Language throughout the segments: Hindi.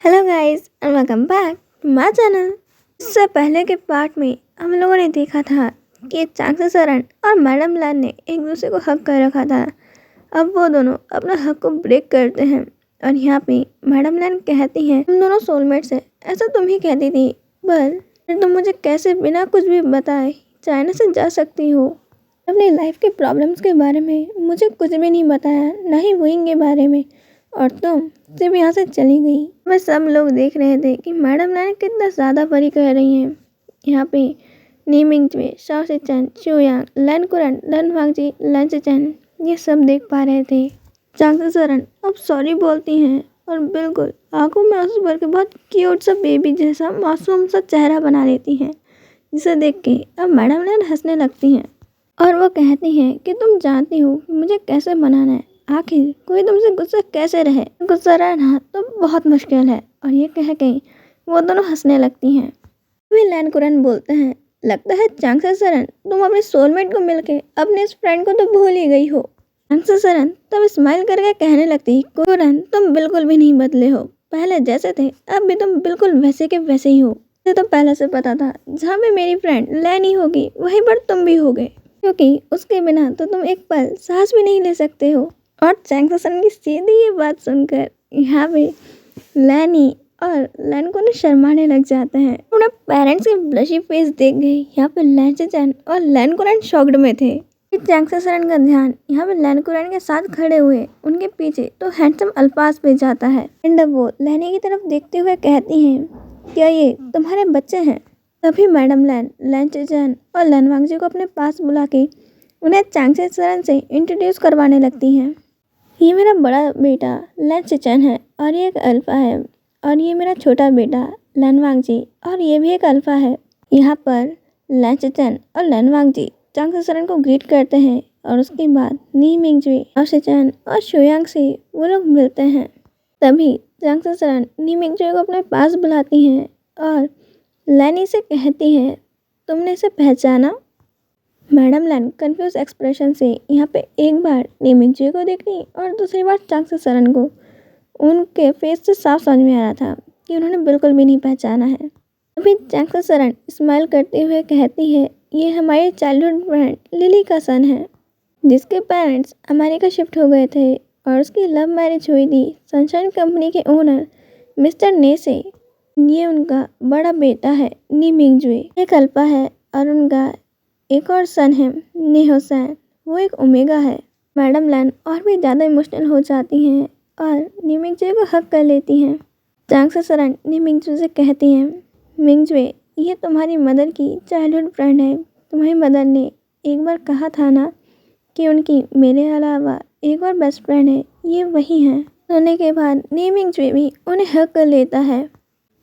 Hello guys and welcome back to my channel. इससे पहले के पार्ट में हम लोगों ने देखा था कि चांगसे सरन और मैडम लान ने एक दूसरे को हक कर रखा था। अब वो दोनों अपना हक को ब्रेक करते हैं और यहाँ पे मैडम लान कहती हैं तुम दोनों सोलमेट्स हैं, ऐसा तुम ही कहती थी, पर फिर तुम मुझे कैसे बिना कुछ भी बताए चाइना से जा सकती हो। अपनी लाइफ के प्रॉब्लम्स के बारे में मुझे कुछ भी नहीं बताया, ना ही वुइंग के बारे में, और तुम सिर्फ यहाँ से चली गई। मैं सब लोग देख रहे थे कि मैडम लान कितना ज़्यादा परी कह रही हैं। यहाँ पे नी मिंगजुए, शाओ शिचेन, शुयांग, लैन कुरन, लन वांगजी, लन शिचेन ये सब देख पा रहे थे। चांगसे सरन अब सॉरी बोलती हैं और बिल्कुल आंखों में आंसू भर के बहुत क्यूट सा बेबी जैसा मासूम सा चेहरा बना लेती हैं, जिसे देख के अब मैडम लान हंसने लगती हैं और वो कहती हैं कि तुम जानती हो कि मुझे कैसे मनाना है, आखिर कोई तुमसे गुस्सा कैसे रहे, गुस्सा रहना तो बहुत मुश्किल है। और ये कह के वो दोनों हंसने लगती हैं। वे लैन कुरन बोलते हैं, लगता है चांगसे सरन तुम अपने सोलमेट को मिलके अपने इस फ्रेंड को तो भूल ही गई हो। चांगसे सरन तब स्माइल करके कहने लगती, कुरन तुम बिल्कुल भी नहीं बदले हो, पहले जैसे थे अब भी तुम बिल्कुल वैसे के वैसे ही हो। मुझे तो पहले से पता था जहाँ पे मेरी फ्रेंड लैनी होगी वहीं पर तुम भी होगे, क्योंकि उसके बिना तो तुम एक पल सांस भी नहीं ले सकते हो। और चांगसे सरन की सीधी ये बात सुनकर यहाँ पे लैनी और लैन को शर्माने लग जाते हैं। उन्हें पेरेंट्स के ब्लशी फेस देख गए। यहाँ पे लैन चेचन और लैन कुरन शॉक्ड में थे। चांगसे सरन का ध्यान यहाँ पे लैन कुरन के साथ खड़े हुए उनके पीछे तो हैंडसम अल्फाज पे जाता है। एंड वो लैनी की तरफ देखते हुए कहती हैं, क्या ये तुम्हारे बच्चे हैं? तभी मैडम लैन चेचन और लैन वांगजी को अपने पास बुला के उन्हें चांगसे सरन से इंट्रोड्यूस करवाने लगती हैं। ये मेरा बड़ा बेटा लैन शिचेन है और ये एक अल्फ़ा है, और ये मेरा छोटा बेटा लैन वांगजी और ये भी एक अल्फ़ा है। यहाँ पर लैन शिचेन और लैन वांगजी चांगसे सरन को ग्रीट करते हैं और उसके बाद नी मिंगजुए और शिचेन और शुयांग से वो लोग मिलते हैं। तभी चांगसे सरन नी मिंगजुए को अपने पास बुलाती हैं और लैनी से कहती हैं, तुमने इसे पहचाना? मैडम लैन कंफ्यूज एक्सप्रेशन से यहाँ पे एक बार नी मिंगजुए को देखी और दूसरी बार चांगसे सरन को। उनके फेस से साफ समझ में आ रहा था कि उन्होंने बिल्कुल भी नहीं पहचाना है। अभी चांगसे सरन स्माइल करते हुए कहती है, ये हमारी चाइल्डहुड फ्रेंड लिली का सन है, जिसके पेरेंट्स अमेरिका शिफ्ट हो गए थे और उसकी लव मैरिज हुई थी सनशाइन कंपनी के ओनर मिस्टर ने से। ये उनका बड़ा बेटा है नी मिंगजुए, एक अल्पा है, और उनका एक और सन है नेहोसैन, वो एक ओमेगा है। मैडम लैन और भी ज़्यादा इमोशनल हो जाती हैं और नी मिंगजुए को हक कर लेती हैं। चांगसे सरन नी मिंगजुए से कहती हैं, मिंगजुए ये तुम्हारी मदर की चाइल्डहुड फ्रेंड है, तुम्हारी मदर ने एक बार कहा था ना कि उनकी मेरे अलावा एक और बेस्ट फ्रेंड है, ये वही हैं। सुनने के बाद नी मिंगजुए भी उन्हें हक कर लेता है।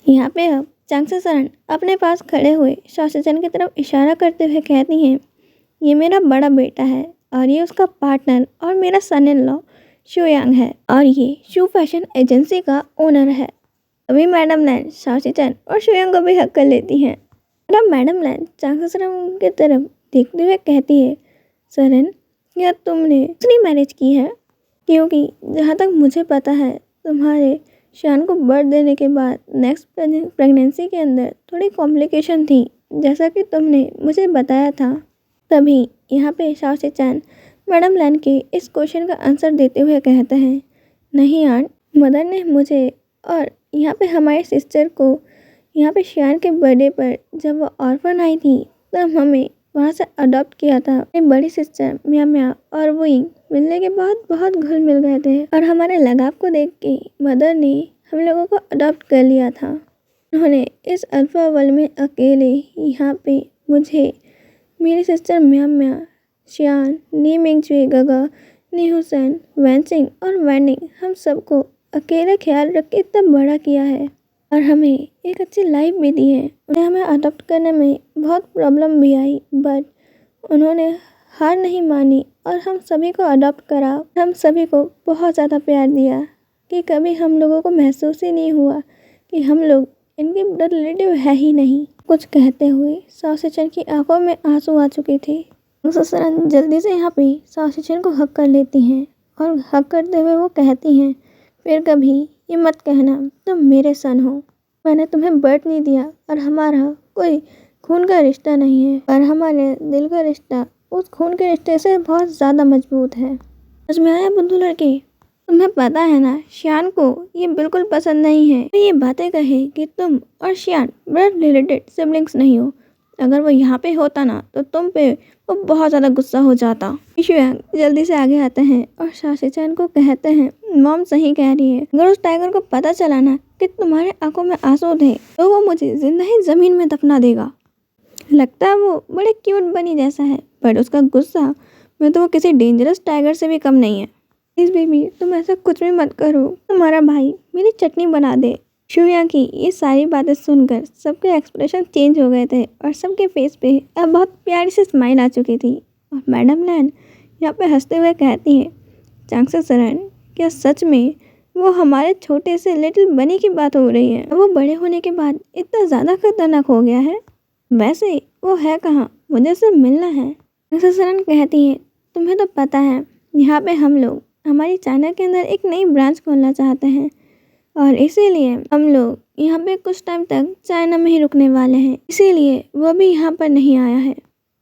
यहाँ पे अब चांगसे सरन अपने पास खड़े हुए शाओ शिचेन की तरफ इशारा करते हुए कहती हैं, ये मेरा बड़ा बेटा है और ये उसका पार्टनर और मेरा सन इन लॉ शुयांग है, और ये शू फैशन एजेंसी का ओनर है। अभी मैडम लैन शाओ शिचेन और शुयांग को भी हक कर लेती हैं। तब मैडम लैन चांगसे सरन की तरफ देखते हुए कहती है, सरन क्या तुमने दूसरी मैरिज की है? क्योंकि जहाँ तक मुझे पता है तुम्हारे शान को बर्थ देने के बाद नेक्स्ट प्रेगनेंसी के अंदर थोड़ी कॉम्प्लिकेशन थी, जैसा कि तुमने मुझे बताया था। तभी यहाँ पे शाओ शिचेन मैडम लैन के इस क्वेश्चन का आंसर देते हुए कहते हैं, नहीं आंट, मदर ने मुझे और यहाँ पे हमारे सिस्टर को यहाँ पे शान के बर्थडे पर जब वो ऑर्फन आई थी तब हमें वहाँ से अडॉप्ट किया था। मेरी बड़ी सिस्टर म्या म्या और वुइंग मिलने के बाद बहुत घुल मिल गए थे और हमारे लगाव को देख के मदर ने हम लोगों को अडॉप्ट कर लिया था। उन्होंने इस अल्फा वर्ल्ड में अकेले यहाँ पे मुझे, मेरी सिस्टर म्या म्या, शियान, नी मिंगजुए, गगा, नेहुसैन, वैनसिंग और वैनिंग हम सबको अकेले ख्याल रख के इतना बड़ा किया है और हमें एक अच्छी लाइफ भी दी है। उन्हें हमें अडॉप्ट करने में बहुत प्रॉब्लम भी आई, बट उन्होंने हार नहीं मानी और हम सभी को अडॉप्ट करा। हम सभी को बहुत ज़्यादा प्यार दिया कि कभी हम लोगों को महसूस ही नहीं हुआ कि हम लोग इनके ब्लड रिलेटिव है ही नहीं। कुछ कहते हुए शाओ शिचेन की आंखों में आंसू आ चुके थे। चांगसे सरन जल्दी से यहाँ पे शाओ शिचेन को हक कर लेती हैं और हक करते हुए वो कहती हैं, फिर कभी ये मत कहना तुम मेरे सन हो। मैंने तुम्हें बर्थ नहीं दिया और हमारा कोई खून का रिश्ता नहीं है, और हमारे दिल का रिश्ता उस खून के रिश्ते से बहुत ज़्यादा मजबूत है। समझ में आया बुद्धू लड़के? तुम्हें पता है ना, श्यान को ये बिल्कुल पसंद नहीं है तो ये बातें कहे कि तुम और श्यान ब्लड रिलेटेड सिबलिंग्स नहीं हो। अगर वो यहाँ पे होता ना तो तुम पे वो बहुत ज़्यादा गुस्सा हो जाता। शुयांग जल्दी से आगे आते हैं और शाशीचैन को कहते हैं, मॉम सही कह रही है। अगर उस टाइगर को पता चला ना कि तुम्हारे आंखों में आंसू थे तो वो मुझे जिंदा ही जमीन में दफना देगा। लगता है वो बड़े क्यूट बनी जैसा है, पर उसका गुस्सा में तो वो किसी डेंजरस टाइगर से भी कम नहीं है। प्लीज बेबी तुम ऐसा कुछ भी मत करो, तुम्हारा भाई मेरी चटनी बना दे। शुयांग की ये सारी बातें सुनकर सबके एक्सप्रेशन चेंज हो गए थे और सबके फेस पे अब बहुत प्यारी सी स्माइल आ चुकी थी। और मैडम लैन यहाँ पे हंसते हुए कहती हैं, चांगसा सरन क्या सच में वो हमारे छोटे से लिटिल बनी की बात हो रही है? वो बड़े होने के बाद इतना ज़्यादा खतरनाक हो गया है? वैसे वो है कहाँ, मुझे उससे मिलना है। चांगसा सरन कहती है, तुम्हें तो पता है यहाँ पे हम लोग हमारी चाइना के अंदर एक नई ब्रांच खोलना चाहते हैं और इसीलिए हम लोग यहाँ पे कुछ टाइम तक चाइना में ही रुकने वाले हैं। इसीलिए वो भी यहाँ पर नहीं आया है,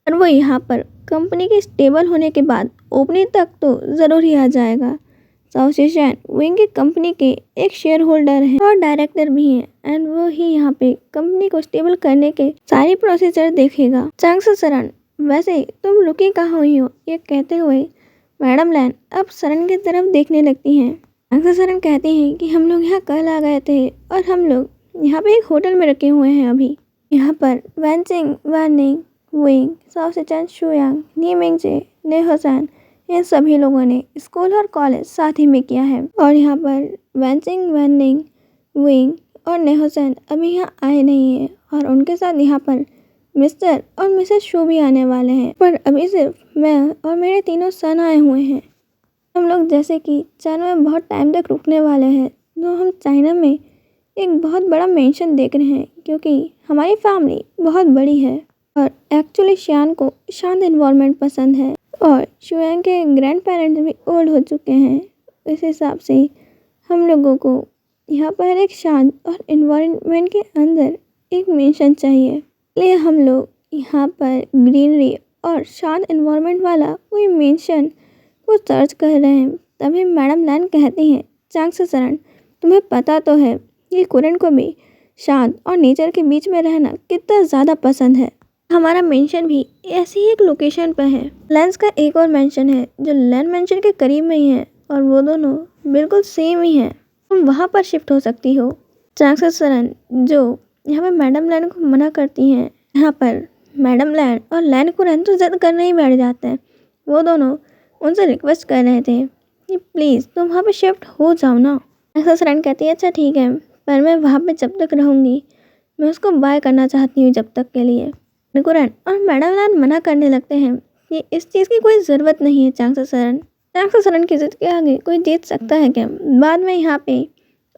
और वो यहाँ पर कंपनी के स्टेबल होने के बाद ओपनिंग तक तो ज़रूर ही आ जाएगा। शाशीचैन विंग की कंपनी के एक शेयर होल्डर हैं और डायरेक्टर भी हैं, एंड वो ही यहाँ पे कंपनी को स्टेबल करने के सारी प्रोसीजर देखेगा। चांगसा सरन वैसे तुम रुकी कहाँ हुई हो? ये कहते हुए मैडम लैन अब सरन की तरफ देखने लगती हैं। चांगसा सरन कहती हैं कि हम लोग यहाँ कल आ गए थे और हम लोग यहाँ पे एक होटल में रखे हुए हैं अभी। यहाँ पर वैनचिंग, वार्निंग, विंग, शाशीचैन, शुयांग, नी मिंगजे, ने होसान, इन सभी लोगों ने स्कूल और कॉलेज साथ ही में किया है। और यहाँ पर वैनचिंग, वार्निंग, विंग और ने होसान अभी यहाँ आए नहीं है, और उनके साथ यहाँ पर मिस्टर और मिसेस शू भी आने वाले हैं, पर अभी सिर्फ मैं और मेरे तीनों सन आए हुए हैं। हम लोग जैसे कि चाइना में बहुत टाइम तक रुकने वाले हैं, तो हम चाइना में एक बहुत बड़ा मेंशन देख रहे हैं, क्योंकि हमारी फैमिली बहुत बड़ी है और एक्चुअली श्यान को शांत इन्वायरमेंट पसंद है, और शुयांग के ग्रैंड पेरेंट्स भी ओल्ड हो चुके हैं। इस हिसाब से हम लोगों को यहाँ पर एक शांत और इन्वायरमेंट के अंदर एक मेंशन चाहिए, इसलिए हम लोग यहाँ पर ग्रीनरी और शांत इन्वायरमेंट वाला कोई मेंशन को सर्च कर रहे हैं। तभी मैडम लैन कहती हैं, चांगसा सरन तुम्हें पता तो है कि कुरन को भी शांत और नेचर के बीच में रहना कितना ज़्यादा पसंद है। हमारा मेंशन भी ऐसी ही एक लोकेशन पर है। लेंस का एक और मेंशन है जो लैन मेंशन के करीब में ही है, और वो दोनों बिल्कुल सेम ही हैं। तुम वहाँ पर शिफ्ट हो सकती हो। चांगसा सरन जो यहाँ पर मैडम लैन को मना करती हैं, यहाँ पर मैडम लैन और लैन कुरन तो जिद करने ही बैठ जाते हैं। वो दोनों उनसे रिक्वेस्ट कर रहे थे कि प्लीज़ तुम वहाँ पे शिफ्ट हो जाओ ना। चांगसा सरन कहती है, अच्छा ठीक है, पर मैं वहाँ पे जब तक रहूँगी मैं उसको बाय करना चाहती हूँ जब तक के लिए। कुरन और मैडम लैन मना करने लगते हैं कि इस चीज़ की कोई ज़रूरत नहीं है। चांगसा सरन की जिद के आगे कोई जीत सकता है क्या? बाद में यहाँ पे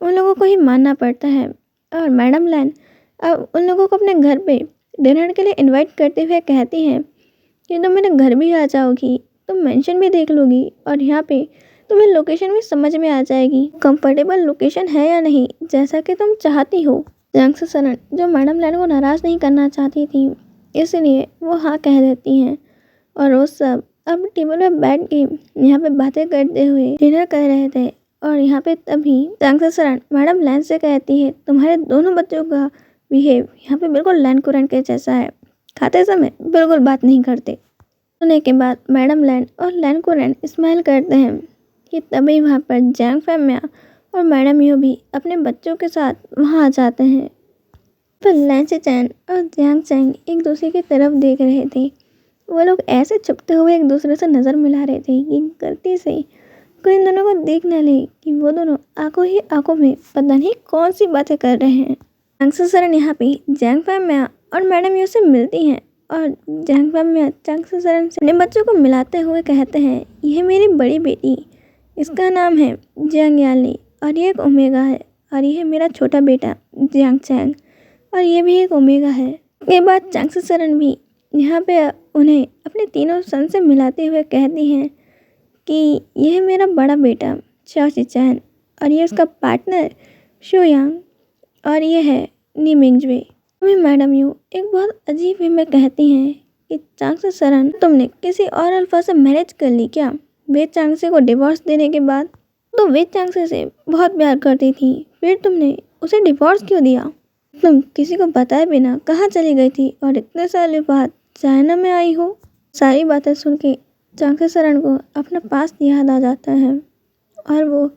उन लोगों को ही मानना पड़ता है, और मैडम लैन अब उन लोगों को अपने घर पे डिनर के लिए इनवाइट करते हुए कहती हैं कि तुम मेरे घर भी आ जाओगी, तुम मेंशन भी देख लोगी, और यहाँ पे तुम्हें लोकेशन भी समझ में आ जाएगी, कंफर्टेबल लोकेशन है या नहीं, जैसा कि तुम चाहती हो। चांगसा सरन जो मैडम लैन को नाराज़ नहीं करना चाहती थी, इसलिए वो हाँ कह देती हैं, और वो सब अब टेबल पे बैठ के यहाँ पे बातें करते हुए डिनर कर रहे थे। और यहाँ पे तभी चांगसा सरन मैडम लैन से कहती है, तुम्हारे दोनों बच्चों का बिहेव यहाँ पे बिल्कुल लैन कुरन के जैसा है, खाते समय बिल्कुल बात नहीं करते। सुनने के बाद मैडम लैन और लैन कुरन स्माइल करते हैं कि तभी वहाँ पर जैंग फैमिया और मैडम यू भी अपने बच्चों के साथ वहाँ आ जाते हैं। पर लैंचैन और जियांग चैंग एक दूसरे की तरफ देख रहे थे। वो लोग ऐसे छुपते हुए एक दूसरे से नज़र मिला रहे थे कि गलती से कोई इन दोनों को देख न ले कि वो दोनों आंखों ही आंखों में पता नहीं कौन सी बातें कर रहे हैं। चांगसा सरन यहाँ पे जैंग फैमिया और मैडम यू से मिलती हैं, और जैंग फैमिया चांगसा सरन से अपने बच्चों को मिलाते हुए कहते हैं, यह मेरी बड़ी बेटी, इसका नाम है जियांग याली, और ये एक ओमेगा है, और यह मेरा छोटा बेटा जियांग चैंग, और ये भी एक ओमेगा है। ये बात चांगसा सरन भी यहाँ पे उन्हें अपने तीनों सन से मिलाते हुए कहती हैं कि यह मेरा बड़ा बेटा शाशीचैन, और ये उसका पार्टनर शोयांग और ये है नी मिंगजवे। अभी मैडम यू एक बहुत अजीब वे में कहती हैं कि चांगसे सरन तुमने किसी और अल्फा से मैरिज कर ली क्या? वे चांगसे को डिवोर्स देने के बाद तो वे चांगसे से बहुत प्यार करती थी, फिर तुमने उसे डिवोर्स क्यों दिया? तुम किसी को बताए बिना कहाँ चली गई थी और इतने सालों बाद चाइना में आई हो? सारी बातें सुन के चांगसे सरन को अपना पास्ट याद आ जाता है और वो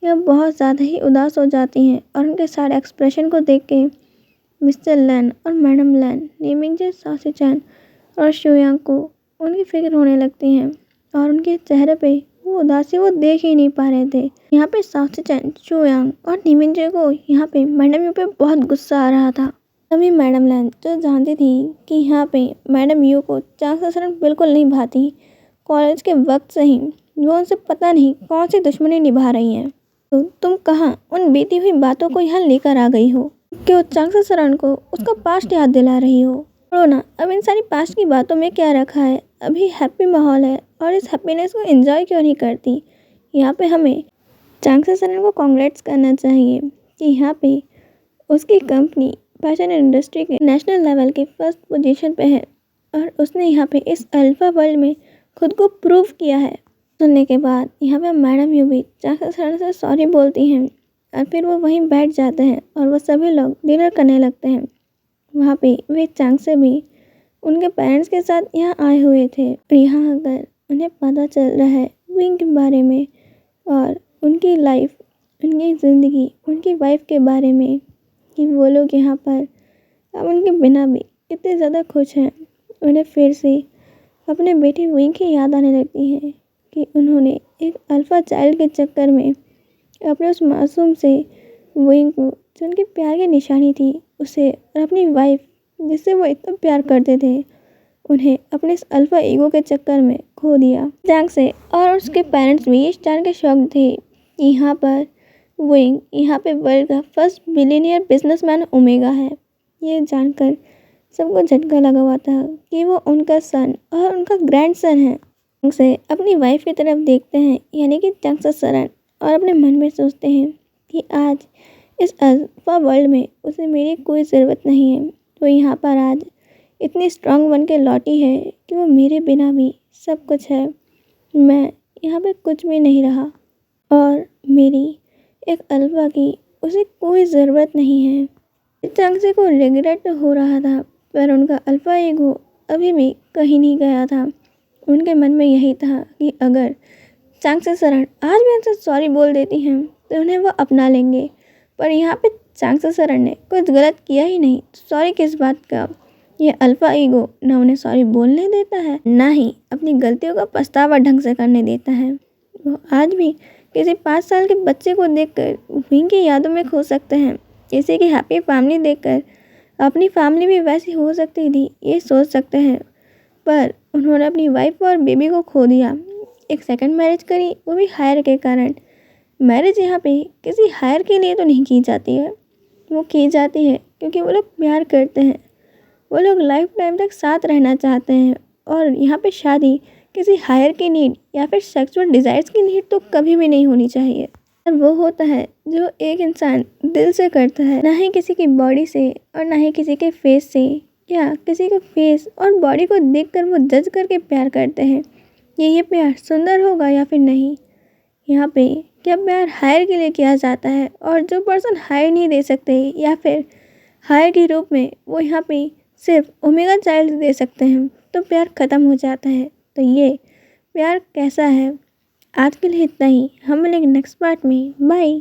यह बहुत ज़्यादा ही उदास हो जाती हैं और उनके सारे एक्सप्रेशन को देख के मिस्टर लैन और मैडम लैन, नीमिंगजे, सासी चैन और शोयांग को उनकी फिक्र होने लगती है और उनके चेहरे पे वो उदासी वो देख ही नहीं पा रहे थे। यहाँ पे सासी चैन, शोयांग और नीमिंगजे को यहाँ पे मैडम यू पे बहुत गुस्सा आ रहा था। तभी मैडम लैन जो जानती थी कि यहाँ पे मैडम यू को चांगसे सरन बिल्कुल नहीं भाती, कॉलेज के वक्त से ही वो उनसे पता नहीं कौन सी दुश्मनी निभा रही हैं। तो तुम कहाँ उन बीती हुई बातों को यहाँ लेकर आ गई हो कि वो चांगसे सरन को उसका पास्ट याद दिला रही हो? छोड़ो ना, अब इन सारी पास्ट की बातों में क्या रखा है, अभी हैप्पी माहौल है और इस हैप्पीनेस को एंजॉय क्यों नहीं करती? यहाँ पे हमें चांगसे सरन को कांग्रेट्स करना चाहिए कि यहाँ पे उसकी कंपनी फैशन इंडस्ट्री के नेशनल लेवल के फर्स्ट पोजीशन पे है और उसने यहाँ पे इस अल्फा वर्ल्ड में खुद को प्रूव किया है। सुनने के बाद यहाँ पे मैडम यू भी चांगसे सरन से सॉरी बोलती हैं और फिर वो वहीं बैठ जाते हैं और वो सभी लोग डिनर करने लगते हैं। वहाँ पे वे चांगसे भी उनके पेरेंट्स के साथ यहाँ आए हुए थे और यहाँ अगर उन्हें पता चल रहा है विंग के बारे में और उनकी लाइफ, उनकी ज़िंदगी, उनकी वाइफ के बारे में कि वो लोग यहाँ पर अब उनके बिना भी कितने ज़्यादा खुश हैं, उन्हें फिर से अपने बेटे विंग की याद आने लगती है कि उन्होंने एक अल्फ़ा चाइल्ड के चक्कर में अपने उस मासूम से विंग को जो उनके प्यार की निशानी थी उसे और अपनी वाइफ जिससे वो इतना प्यार करते थे उन्हें अपने इस अल्फ़ा ईगो के चक्कर में खो दिया। चांगसे और उसके पेरेंट्स भी इस जान के शौक थे कि यहाँ पर विंग यहाँ पे वर्ल्ड का फर्स्ट बिलियनियर बिजनेसमैन ओमेगा है। ये जानकर सबको झटका लगा हुआ था कि वो उनका सन और उनका ग्रैंडसन है। चांगसे अपनी वाइफ की तरफ देखते हैं यानी कि चांगसे सरन और अपने मन में सोचते हैं कि आज इस अल्फा वर्ल्ड में उसे मेरी कोई ज़रूरत नहीं है, तो यहाँ पर आज इतनी स्ट्रांग बन के लौटी है कि वो मेरे बिना भी सब कुछ है, मैं यहाँ पे कुछ भी नहीं रहा और मेरी एक अल्फा की उसे कोई ज़रूरत नहीं है। चांगसे को रिग्रेट हो रहा था पर उनका अल्फा ईगो अभी भी कहीं नहीं गया था। उनके मन में यही था कि अगर चांगसे सरन आज भी उनसे सॉरी बोल देती हैं तो उन्हें वो अपना लेंगे, पर यहाँ पे चांगसे सरन ने कुछ गलत किया ही नहीं, सॉरी किस बात का? ये अल्फा ईगो ना उन्हें सॉरी बोलने देता है ना ही अपनी गलतियों का पछतावा ढंग से करने देता है। वो आज भी किसी 5 साल के बच्चे को देखकर विंग की यादों में खो सकते हैं, किसी की हैप्पी फैमिली देखकर अपनी फैमिली भी वैसी हो सकती थी ये सोच सकते हैं, पर उन्होंने अपनी वाइफ और बेबी को खो दिया। एक सेकंड मैरिज करी, वो भी हायर के कारण। मैरिज यहाँ पे किसी हायर के लिए तो नहीं की जाती है, वो की जाती है क्योंकि वो लोग प्यार करते हैं, वो लोग लाइफ टाइम तक साथ रहना चाहते हैं और यहाँ पे शादी किसी हायर की नीड या फिर सेक्सुअल डिज़ायर्स की नीड तो कभी भी नहीं होनी चाहिए। और वो होता है जो एक इंसान दिल से करता है, ना ही किसी की बॉडी से और ना ही किसी के फेस से या किसी को फेस और बॉडी को देखकर वो जज करके प्यार करते हैं ये प्यार सुंदर होगा या फिर नहीं। यहाँ पे क्या प्यार हायर के लिए किया जाता है और जो पर्सन हायर नहीं दे सकते या फिर हायर के रूप में वो यहाँ पे सिर्फ ओमेगा चाइल्ड दे सकते हैं तो प्यार ख़त्म हो जाता है। तो ये प्यार कैसा है? आज के लिए इतना ही, हम मिलेंगे नेक्स्ट पार्ट में। बाय।